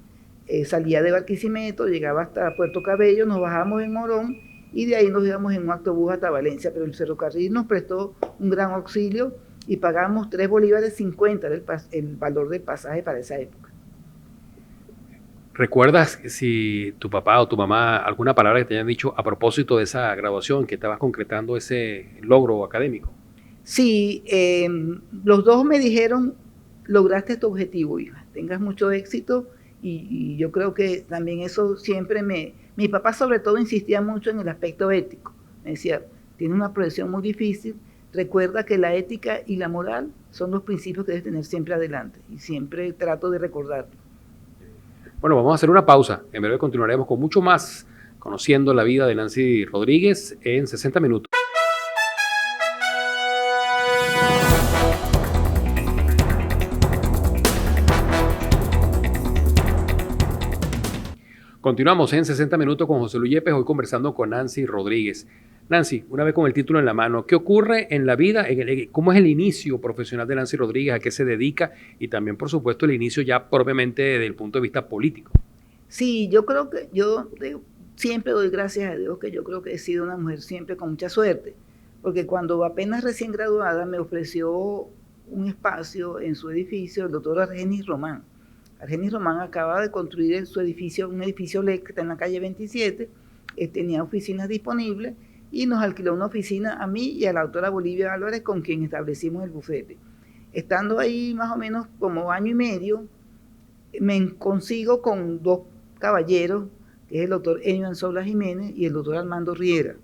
Speaker 2: salía de Barquisimeto, llegaba hasta Puerto Cabello, nos bajábamos en Morón y de ahí nos íbamos en un autobús hasta Valencia, pero el ferrocarril nos prestó un gran auxilio y pagamos 3 bolívares 50 el valor del pasaje para esa época.
Speaker 1: ¿Recuerdas si tu papá o tu mamá alguna palabra que te hayan dicho a propósito de esa graduación, que estabas concretando ese logro académico?
Speaker 2: Sí, los dos me dijeron, lograste tu objetivo, hija, tengas mucho éxito, y yo creo que también eso siempre mi papá sobre todo insistía mucho en el aspecto ético, me decía, tienes una profesión muy difícil, recuerda que la ética y la moral son los principios que debes tener siempre adelante, y siempre trato de recordarlo.
Speaker 1: Bueno, vamos a hacer una pausa, en breve continuaremos con mucho más, conociendo la vida de Nancy Rodríguez en 60 minutos. Continuamos en 60 minutos con José Luis Yepes, hoy conversando con Nancy Rodríguez. Nancy, una vez con el título en la mano, ¿qué ocurre en la vida? ¿Cómo es el inicio profesional de Nancy Rodríguez? ¿A qué se dedica? Y también, por supuesto, el inicio ya propiamente desde el punto de vista político.
Speaker 2: Sí, yo creo que siempre doy gracias a Dios que yo creo que he sido una mujer siempre con mucha suerte, porque cuando apenas recién graduada me ofreció un espacio en su edificio el doctor Argenis Román. Argenis Román acaba de construir su edificio, un edificio LED que está en la calle 27, tenía oficinas disponibles y nos alquiló una oficina a mí y a la doctora Bolivia Álvarez, con quien establecimos el bufete. Estando ahí más o menos como año y medio, me consigo con dos caballeros, que es el doctor Enio Anzola Jiménez y el doctor Armando Riera,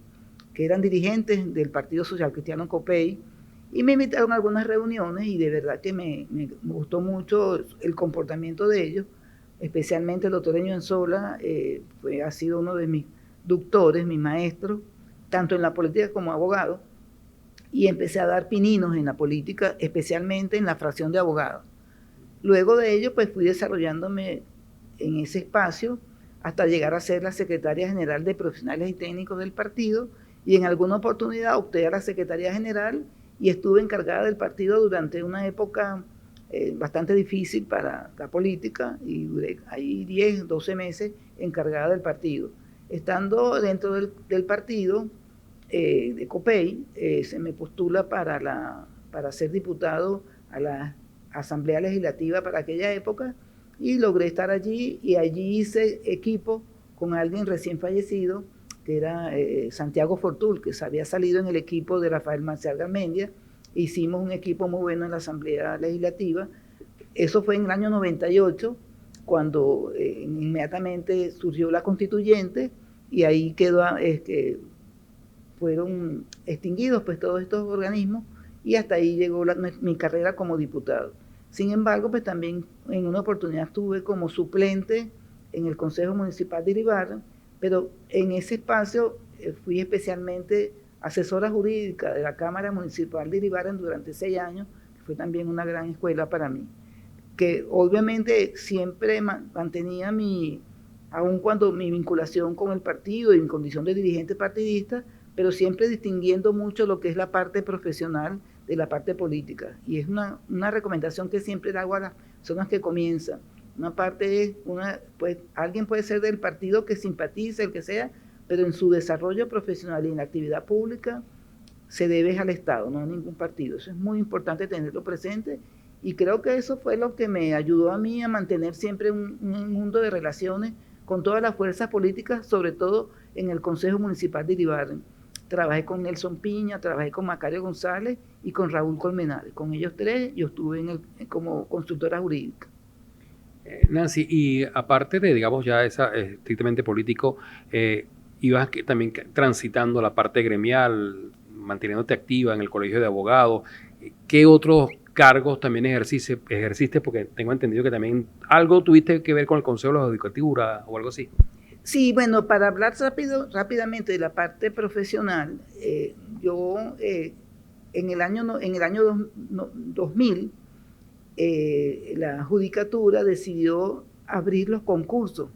Speaker 2: que eran dirigentes del Partido Social Cristiano Copey, y me invitaron a algunas reuniones y de verdad que me gustó mucho el comportamiento de ellos, especialmente el doctor Enio Anzola, ha sido uno de mis doctores, mis maestros, tanto en la política como abogado, y empecé a dar pininos en la política, especialmente en la fracción de abogados. Luego de ello, pues fui desarrollándome en ese espacio hasta llegar a ser la secretaria general de profesionales y técnicos del partido, y en alguna oportunidad opté a la secretaría general y estuve encargada del partido durante una época bastante difícil para la política, y duré ahí 10, 12 meses encargada del partido. Estando dentro del partido de Copey, se me postula para ser diputado a la Asamblea Legislativa para aquella época, y logré estar allí, y allí hice equipo con alguien recién fallecido, que era Santiago Fortul, que se había salido en el equipo de Rafael Marcial Garmendia. Hicimos un equipo muy bueno en la Asamblea Legislativa. Eso fue en el año 98, cuando inmediatamente surgió la constituyente, y ahí fueron extinguidos pues todos estos organismos, y hasta ahí llegó mi carrera como diputado. Sin embargo, pues también en una oportunidad estuve como suplente en el Consejo Municipal de Iribarren, pero en ese espacio fui especialmente asesora jurídica de la Cámara Municipal de Iribarren durante 6 años, que fue también una gran escuela para mí, que obviamente siempre mantenía aun cuando mi vinculación con el partido y en condición de dirigente partidista, pero siempre distinguiendo mucho lo que es la parte profesional de la parte política. Y es una recomendación que siempre hago a las personas que comienzan. Una parte es, pues alguien puede ser del partido que simpatice, el que sea, pero en su desarrollo profesional y en la actividad pública se debe al Estado, no a ningún partido. Eso es muy importante tenerlo presente, y creo que eso fue lo que me ayudó a mí a mantener siempre un mundo de relaciones con todas las fuerzas políticas, sobre todo en el Consejo Municipal de Iribarren. Trabajé con Nelson Piña, trabajé con Macario González y con Raúl Colmenares. Con ellos tres yo estuve como consultora jurídica.
Speaker 1: Nancy, y aparte de, digamos, ya esa estrictamente político, ibas también transitando la parte gremial, manteniéndote activa en el Colegio de Abogados. ¿Qué otros cargos también ejerciste? Porque tengo entendido que también algo tuviste que ver con el Consejo de la Judicatura o algo así.
Speaker 2: Sí, bueno, para hablar rápidamente de la parte profesional, yo en el año 2000, la Judicatura decidió abrir los concursos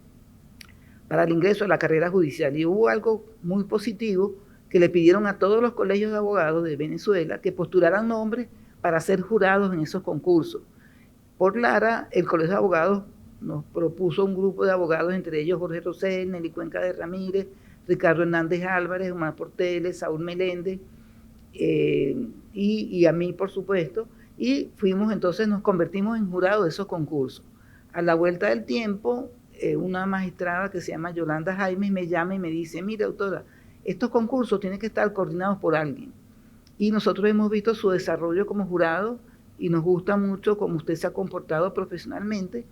Speaker 2: para el ingreso a la carrera judicial, y hubo algo muy positivo, que le pidieron a todos los colegios de abogados de Venezuela que postularan nombres para ser jurados en esos concursos. Por Lara, el Colegio de Abogados nos propuso un grupo de abogados, entre ellos Jorge Rosell, Nelly Cuenca de Ramírez, Ricardo Hernández Álvarez, Omar Porteles, Saúl Meléndez, y a mí, por supuesto, y nos convertimos en jurados de esos concursos. A la vuelta del tiempo, una magistrada que se llama Yolanda Jaime me llama y me dice: mire, doctora, estos concursos tienen que estar coordinados por alguien, y nosotros hemos visto su desarrollo como jurado y nos gusta mucho cómo usted se ha comportado profesionalmente,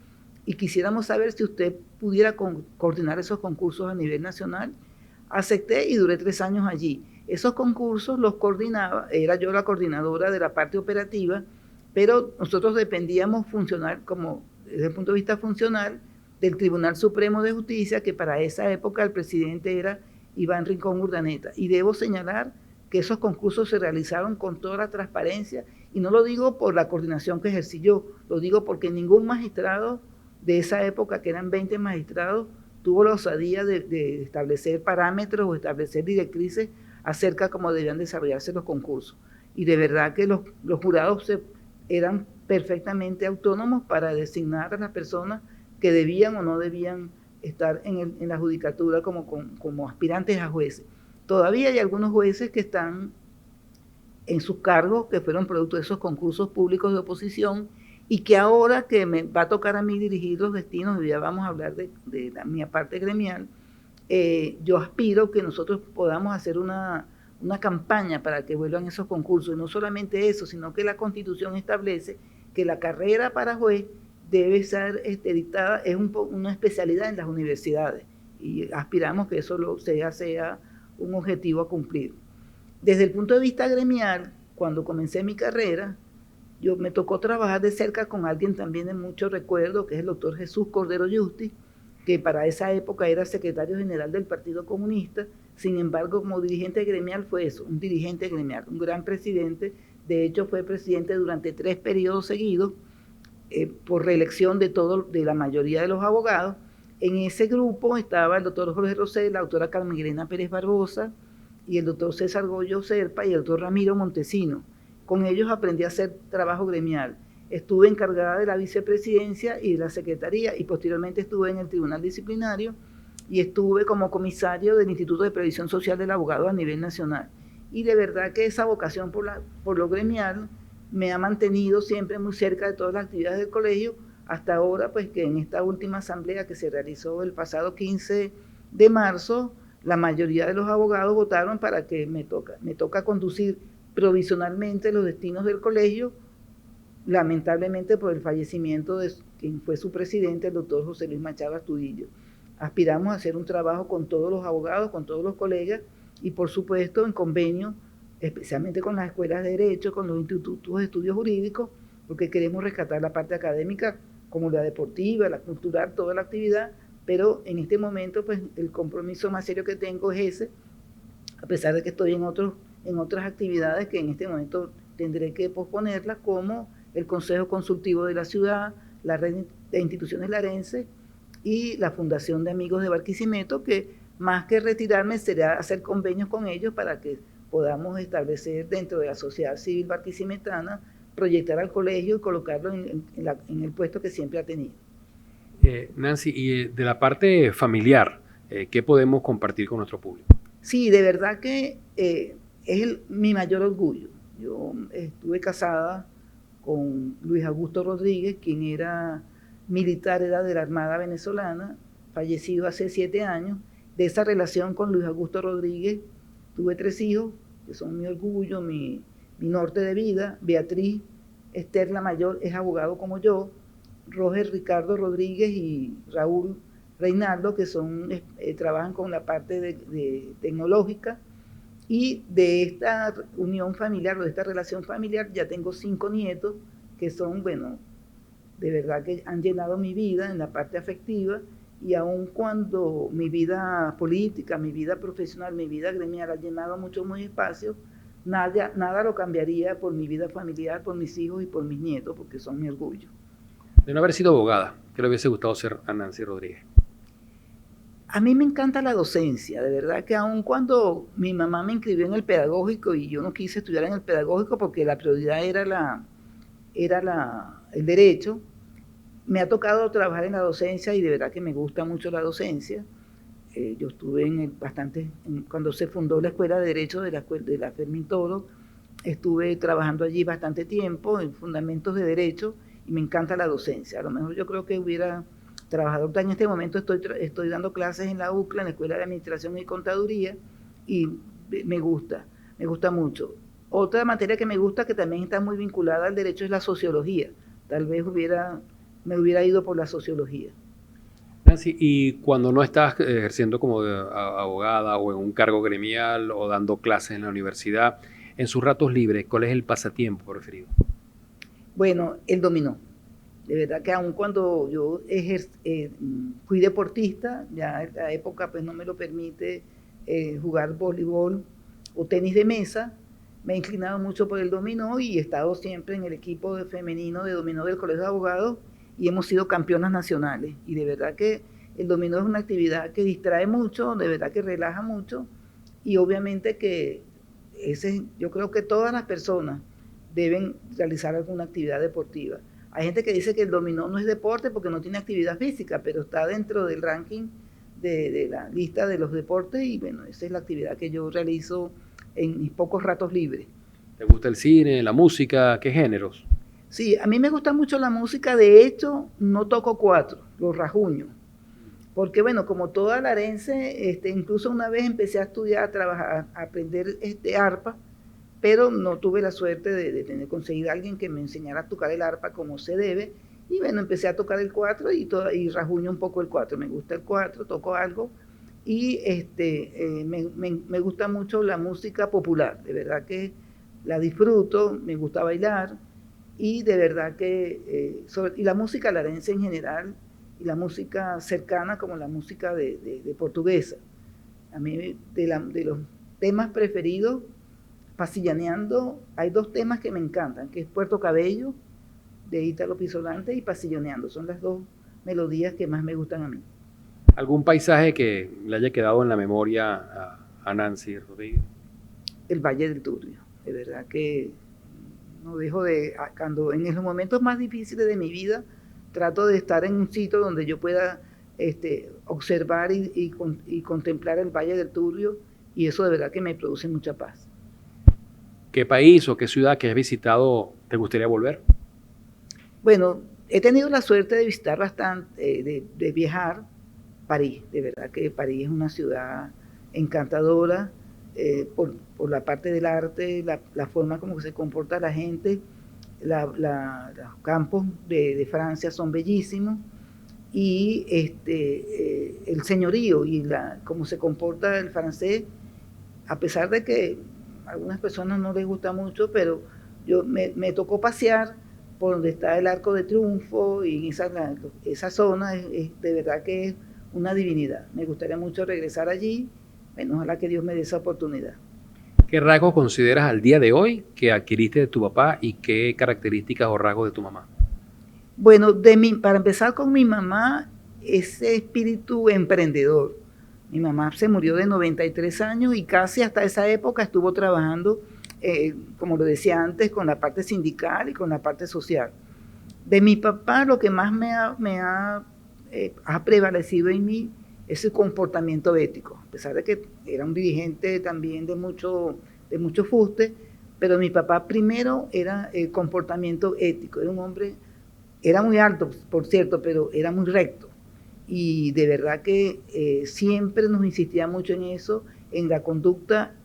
Speaker 2: y quisiéramos saber si usted pudiera coordinar esos concursos a nivel nacional. Acepté y duré 3 años allí. Esos concursos los coordinaba, era yo la coordinadora de la parte operativa, pero nosotros dependíamos desde el punto de vista funcional del Tribunal Supremo de Justicia, que para esa época el presidente era Iván Rincón Urdaneta. Y debo señalar que esos concursos se realizaron con toda la transparencia, y no lo digo por la coordinación que ejercí yo, lo digo porque ningún magistrado de esa época, que eran 20 magistrados, tuvo la osadía de establecer parámetros o establecer directrices acerca de cómo debían desarrollarse los concursos. Y de verdad que los jurados eran perfectamente autónomos para designar a las personas que debían o no debían estar en la judicatura como aspirantes a jueces. Todavía hay algunos jueces que están en sus cargos, que fueron producto de esos concursos públicos de oposición, y que ahora que me va a tocar a mí dirigir los destinos, y ya vamos a hablar de mi parte gremial, yo aspiro que nosotros podamos hacer una campaña para que vuelvan esos concursos, y no solamente eso, sino que la Constitución establece que la carrera para juez debe ser dictada, es una especialidad en las universidades, y aspiramos que eso sea un objetivo a cumplir. Desde el punto de vista gremial, cuando comencé mi carrera, me tocó trabajar de cerca con alguien también de mucho recuerdo, que es el doctor Jesús Cordero Yusti, que para esa época era secretario general del Partido Comunista. Sin embargo, como dirigente gremial fue eso, un dirigente gremial, un gran presidente. De hecho, fue presidente durante 3 periodos seguidos, por reelección de la mayoría de los abogados. En ese grupo estaba el doctor Jorge Rosell, la doctora Carmen Pérez Barbosa, y el doctor César Goyo Serpa y el doctor Ramiro Montesino. Con ellos aprendí a hacer trabajo gremial. Estuve encargada de la vicepresidencia y de la secretaría, y posteriormente estuve en el tribunal disciplinario y estuve como comisario del Instituto de Previsión Social del Abogado a nivel nacional. Y de verdad que esa vocación por lo gremial me ha mantenido siempre muy cerca de todas las actividades del colegio, hasta ahora, pues que en esta última asamblea que se realizó el pasado 15 de marzo, la mayoría de los abogados votaron para que me toca conducir provisionalmente los destinos del colegio, lamentablemente por el fallecimiento de quien fue su presidente, el doctor José Luis Machado Astudillo. Aspiramos a hacer un trabajo con todos los abogados, con todos los colegas, y por supuesto en convenio, especialmente con las escuelas de derecho, con los institutos de estudios jurídicos, porque queremos rescatar la parte académica, como la deportiva, la cultural, toda la actividad, pero en este momento pues el compromiso más serio que tengo es ese, a pesar de que estoy en otras actividades que en este momento tendré que posponerlas, como el Consejo Consultivo de la Ciudad, la Red de Instituciones Larenses y la Fundación de Amigos de Barquisimeto, que más que retirarme será hacer convenios con ellos para que podamos establecer dentro de la sociedad civil barquisimetana, proyectar al colegio y colocarlo en el puesto que siempre ha tenido.
Speaker 1: Nancy, y de la parte familiar, ¿qué podemos compartir con nuestro público?
Speaker 2: Sí, de verdad que es mi mayor orgullo. Yo estuve casada con Luis Augusto Rodríguez, quien era militar, era de la Armada Venezolana, fallecido hace 7 años. De esa relación con Luis Augusto Rodríguez tuve 3 hijos, que son mi orgullo, mi norte de vida. Beatriz Esther, la mayor, es abogado como yo. Roger Ricardo Rodríguez y Raúl Reinaldo, que trabajan con la parte de tecnológica. Y de esta unión familiar o de esta relación familiar ya tengo 5 nietos que son, bueno, de verdad que han llenado mi vida en la parte afectiva, y aun cuando mi vida política, mi vida profesional, mi vida gremial ha llenado muchos espacios, nada lo cambiaría por mi vida familiar, por mis hijos y por mis nietos, porque son mi orgullo.
Speaker 1: De no haber sido abogada, ¿qué le hubiese gustado ser a Nancy Rodríguez?
Speaker 2: A mí me encanta la docencia, de verdad que aun cuando mi mamá me inscribió en el pedagógico y yo no quise estudiar en el pedagógico porque la prioridad era el derecho, me ha tocado trabajar en la docencia y de verdad que me gusta mucho la docencia. Yo estuve cuando se fundó la Escuela de Derecho de la Fermín Toro, estuve trabajando allí bastante tiempo en fundamentos de derecho y me encanta la docencia. A lo mejor yo creo que hubiera trabajado, en este momento estoy dando clases en la UCLA, en la Escuela de Administración y Contaduría, y me gusta mucho. Otra materia que me gusta, que también está muy vinculada al derecho, es la sociología. Tal vez me hubiera ido por la sociología.
Speaker 1: Nancy, y cuando no estás ejerciendo como abogada o en un cargo gremial o dando clases en la universidad, en sus ratos libres, ¿cuál es el pasatiempo preferido?
Speaker 2: Bueno, el dominó. De verdad que aun cuando yo fui deportista, ya la época pues no me lo permite jugar voleibol o tenis de mesa, me he inclinado mucho por el dominó y he estado siempre en el equipo femenino de dominó del Colegio de Abogados y hemos sido campeonas nacionales. Y de verdad que el dominó es una actividad que distrae mucho, de verdad que relaja mucho, y obviamente que yo creo que todas las personas deben realizar alguna actividad deportiva. Hay gente que dice que el dominó no es deporte porque no tiene actividad física, pero está dentro del ranking de la lista de los deportes, y bueno, esa es la actividad que yo realizo en mis pocos ratos libres.
Speaker 1: ¿Te gusta el cine, la música? ¿Qué géneros?
Speaker 2: Sí, a mí me gusta mucho la música. De hecho, no toco cuatro, los rajuño. Porque bueno, como toda larense, incluso una vez empecé a estudiar, a trabajar, a aprender arpa, pero no tuve la suerte de conseguir a alguien que me enseñara a tocar el arpa como se debe. Y bueno, empecé a tocar el cuatro y rajuño un poco el cuatro. Me gusta el cuatro, toco algo. Y me gusta mucho la música popular, de verdad que la disfruto, me gusta bailar. Y de verdad que, y la música larense en general, y la música cercana como la música de portuguesa. A mí, de los temas preferidos, Pasilloneando, hay dos temas que me encantan, que es Puerto Cabello, de Ítalo Pisolante, y Pasilloneando. Son las dos melodías que más me gustan a mí.
Speaker 1: ¿Algún paisaje que le haya quedado en la memoria a Nancy Rodríguez?
Speaker 2: El Valle del Turbio, de verdad que no dejo cuando en los momentos más difíciles de mi vida, trato de estar en un sitio donde yo pueda observar y contemplar el Valle del Turbio, y eso de verdad que me produce mucha paz.
Speaker 1: ¿Qué país o qué ciudad que has visitado te gustaría volver?
Speaker 2: Bueno, he tenido la suerte de visitar bastante, de viajar París. De verdad que París es una ciudad encantadora, por la parte del arte, la forma como se comporta la gente. Los campos de Francia son bellísimos, y el señorío y cómo se comporta el francés, a pesar de que a algunas personas no les gusta mucho, pero me tocó pasear por donde está el Arco de Triunfo, y en esa zona de verdad que es una divinidad. Me gustaría mucho regresar allí. Bueno, ojalá que Dios me dé esa oportunidad.
Speaker 1: ¿Qué rasgos consideras al día de hoy que adquiriste de tu papá y qué características o rasgos de tu mamá?
Speaker 2: Bueno, para empezar con mi mamá, ese espíritu emprendedor. Mi mamá se murió de 93 años y casi hasta esa época estuvo trabajando, como lo decía antes, con la parte sindical y con la parte social. De mi papá, lo que más ha prevalecido en mí es su comportamiento ético, a pesar de que era un dirigente también de mucho fuste, pero mi papá primero era el comportamiento ético. Era un hombre, era muy alto, por cierto, pero era muy recto, y de verdad que siempre nos insistía mucho en eso, en la conducta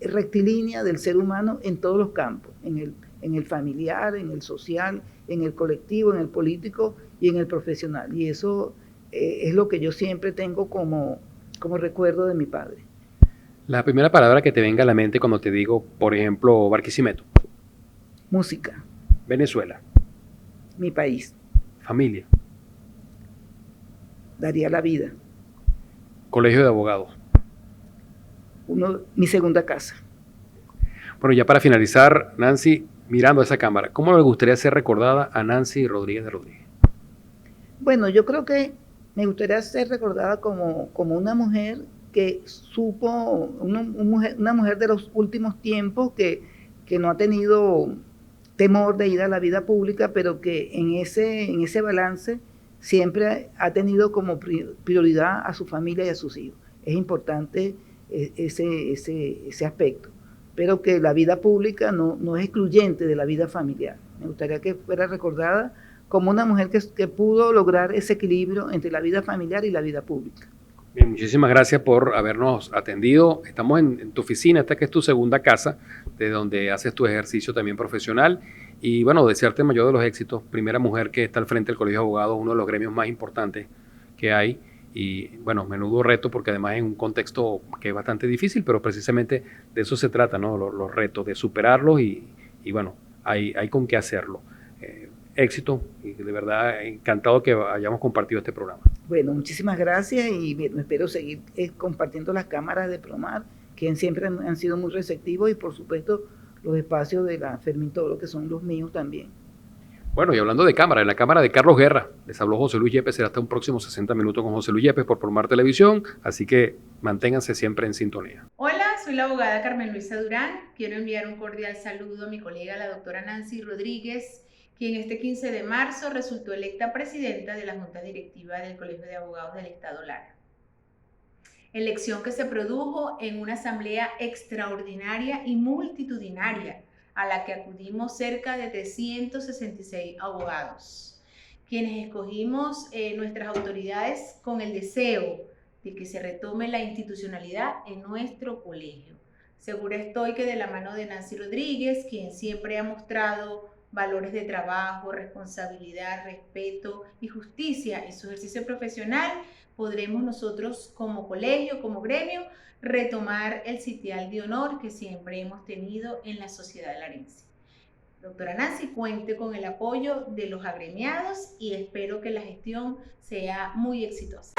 Speaker 2: rectilínea del ser humano en todos los campos, en el familiar, en el social, en el colectivo, en el político y en el profesional. Y eso es lo que yo siempre tengo como recuerdo de mi padre.
Speaker 1: La primera palabra que te venga a la mente cuando te digo, por ejemplo, Barquisimeto.
Speaker 2: Música.
Speaker 1: Venezuela.
Speaker 2: Mi país.
Speaker 1: Familia.
Speaker 2: Daría la vida.
Speaker 1: Colegio de abogados.
Speaker 2: Mi segunda casa.
Speaker 1: Bueno, ya para finalizar, Nancy, mirando a esa cámara, ¿cómo le gustaría ser recordada a Nancy Rodríguez de Rodríguez?
Speaker 2: Bueno, yo creo que me gustaría ser recordada como una mujer que supo, una mujer de los últimos tiempos que no ha tenido temor de ir a la vida pública, pero que en ese balance siempre ha tenido como prioridad a su familia y a sus hijos. Es importante ese aspecto, pero que la vida pública no es excluyente de la vida familiar. Me gustaría que fuera recordada como una mujer que pudo lograr ese equilibrio entre la vida familiar y la vida pública.
Speaker 1: Bien, muchísimas gracias por habernos atendido. Estamos en tu oficina, esta que es tu segunda casa, de donde haces tu ejercicio también profesional. Y bueno, desearte el mayor de los éxitos. Primera mujer que está al frente del Colegio de Abogados, uno de los gremios más importantes que hay. Y bueno, menudo reto, porque además es un contexto que es bastante difícil, pero precisamente de eso se trata, ¿no? Los retos, de superarlos y bueno, hay con qué hacerlo. Éxito, y de verdad encantado que hayamos compartido este programa.
Speaker 2: Bueno, muchísimas gracias, y espero seguir compartiendo las cámaras de Promar, que siempre han sido muy receptivos, y por supuesto los espacios de la Fermín Toro, que son los míos también.
Speaker 1: Bueno, y hablando de cámara, en la cámara de Carlos Guerra, les habló José Luis Yepes, será hasta un próximo 60 minutos con José Luis Yepes por Promar Televisión, así que manténganse siempre en sintonía.
Speaker 5: Hola, soy la abogada Carmen Luisa Durán. Quiero enviar un cordial saludo a mi colega, la doctora Nancy Rodríguez, quien este 15 de marzo resultó electa presidenta de la Junta Directiva del Colegio de Abogados del Estado Lara. Elección que se produjo en una asamblea extraordinaria y multitudinaria, a la que acudimos cerca de 366 abogados, quienes escogimos nuestras autoridades con el deseo de que se retome la institucionalidad en nuestro colegio. Segura estoy que de la mano de Nancy Rodríguez, quien siempre ha mostrado valores de trabajo, responsabilidad, respeto y justicia en su ejercicio profesional, podremos nosotros como colegio, como gremio, retomar el sitial de honor que siempre hemos tenido en la sociedad larense. Doctora Nancy, cuente con el apoyo de los agremiados y espero que la gestión sea muy exitosa.